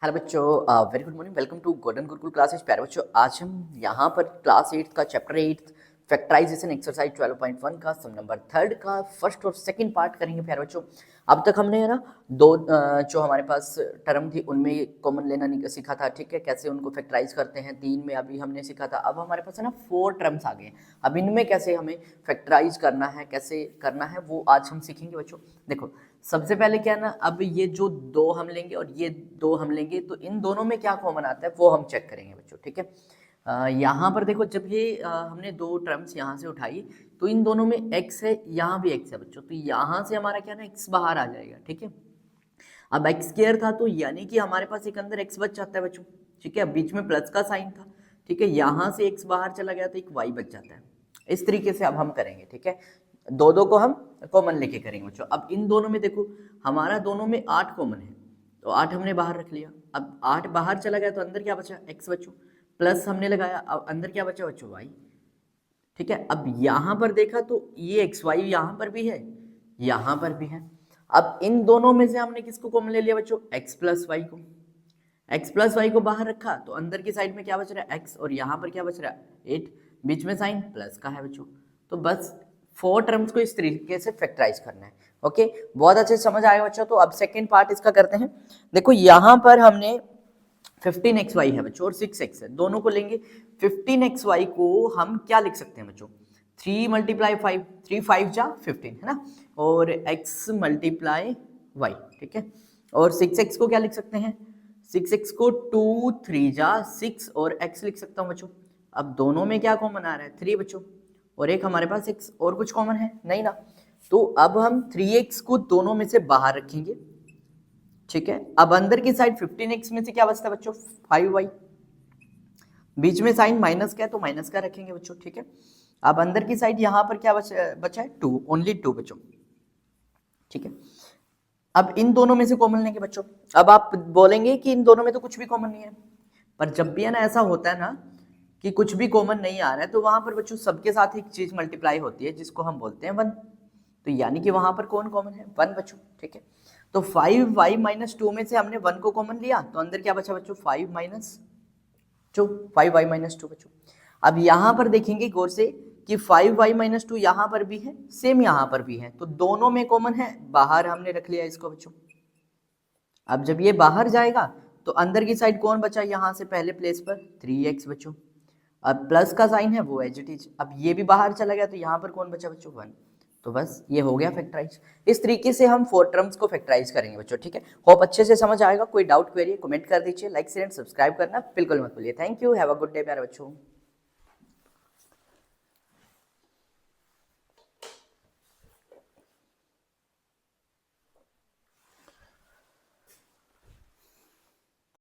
Hello बच्चों, very good morning. Welcome to golden Gurukul classes. प्यारे बच्चों, आज हम यहाँ पर क्लास 8 का चैप्टर 8 फैक्टराइजेशन एक्सरसाइज 12.1 का सम नंबर थर्ड का फर्स्ट और सेकंड पार्ट करेंगे। प्यारे बच्चों, अब तक हमने है ना दो जो हमारे पास टर्म थी उनमें कॉमन लेना नहीं सीखा था, ठीक है, कैसे उनको फैक्टराइज करते हैं। 3 में अभी हमने सीखा था। अब हमारे पास है ना 4 टर्म्स आ गए। अब इनमें कैसे हमें फैक्टराइज करना है, कैसे करना है, वो आज हम सीखेंगे बच्चों। देखो, सबसे पहले क्या है ना, अब ये जो दो हम लेंगे और ये दो हम लेंगे, तो इन दोनों में क्या कॉमन आता है वो हम चेक करेंगे बच्चों, ठीक है। यहाँ पर देखो, जब ये हमने दो टर्म्स यहाँ से उठाई तो इन दोनों में x है, यहाँ भी x है बच्चों, तो यहाँ से हमारा क्या ना x बाहर आ जाएगा, ठीक है। अब x स्क्वायर था तो यानी कि हमारे पास एक अंदर x बच जाता है बच्चों, ठीक है। अब बीच में प्लस का साइन था, ठीक है, यहाँ से x बाहर चला गया तो एक y बच जाता है। इस तरीके से अब हम करेंगे, ठीक है। दो दो को हम कॉमन लेके करेंगे बच्चों। अब इन दोनों में देखो, हमारा दोनों में 8 कॉमन है, तो 8 हमने बाहर रख लिया। अब 8 बाहर चला गया तो अंदर क्या बचा, x बच्चों, प्लस हमने लगाया, अब अंदर क्या बचा बच्चों, y, ठीक है। अब यहाँ पर देखा तो ये एक्स वाई यहाँ पर भी है, यहाँ पर भी है। अब इन दोनों में से हमने किसको कॉमन ले लिया बच्चों, x प्लस वाई को। x प्लस वाई को बाहर रखा तो अंदर की साइड में क्या बच रहा है, x, और यहाँ पर क्या बच रहा है 8, बीच में साइन प्लस का है बच्चों। तो बस 4 टर्म्स को इस तरीके से फैक्टराइज करना है। ओके, बहुत अच्छे से समझ आएगा बच्चों। तो अब सेकेंड पार्ट इसका करते हैं। देखो, यहाँ पर हमने 15xy है बच्चों और 6x है, दोनों को लेंगे। 15xy को हम क्या लिख सकते हैं बच्चों, 3 मल्टीप्लाई 5, 3 5 जा 15 है ना, और x मल्टीप्लाई y, ठीक है। और 6x को क्या लिख सकते हैं, 6x को 2 3 जा 6 और x लिख सकता हूँ बच्चों। अब दोनों में क्या कॉमन आ रहा है, 3 बच्चों, और एक हमारे पास x, और कुछ कॉमन है नहीं ना। तो अब हम 3x को दोनों में से बाहर रखेंगे, ठीक है। अब अंदर की साइड 15x में से क्या बचता है बच्चों, 5y, बीच में साइन माइनस का है तो माइनस का रखेंगे बच्चों, ठीक है। अब अंदर की साइड यहाँ पर क्या बचा है 2, ओनली 2 बच्चों, ठीक है। अब इन दोनों में से कॉमन लेंगे बच्चों। अब आप बोलेंगे कि इन दोनों में तो कुछ भी कॉमन नहीं है, पर जब भी है ना ऐसा होता है ना कि कुछ भी कॉमन नहीं आ रहा है, तो वहां पर बच्चों सबके साथ एक चीज मल्टीप्लाई होती है जिसको हम बोलते हैं 1। तो यानी कि वहां पर कौन कॉमन है, 1 बच्चों, ठीक है। तो 5y माइनस 2 में से हमने 1 को कॉमन लिया तो अंदर क्या बचा बच्चों, 5 माइनस 2, 5y माइनस 2 बच्चों। अब यहां पर देखेंगे गौर से कि 5y माइनस 2 यहां पर भी है, सेम यहां पर भी है, तो दोनों में कॉमन है, बाहर हमने रख लिया इसको बच्चों। अब जब ये बाहर जाएगा तो अंदर की साइड कौन बचा, यहां से पहले प्लेस पर 3x बच्चों। अब प्लस का साइन है वो एज इट इज। अब ये भी बाहर चला गया तो यहाँ पर कौन बचा बच्चों, 1। तो बस ये हो गया फैक्टराइज। इस तरीके से हम 4 टर्म्स को फैक्टराइज करेंगे बच्चों, ठीक है। होप अच्छे से समझ आएगा। कोई डाउट क्वेरी कमेंट कर दीजिए, लाइक शेयर एंड सब्सक्राइब करना बिल्कुल मत भूलिए। Thank you, have a good day प्यारे बच्चों।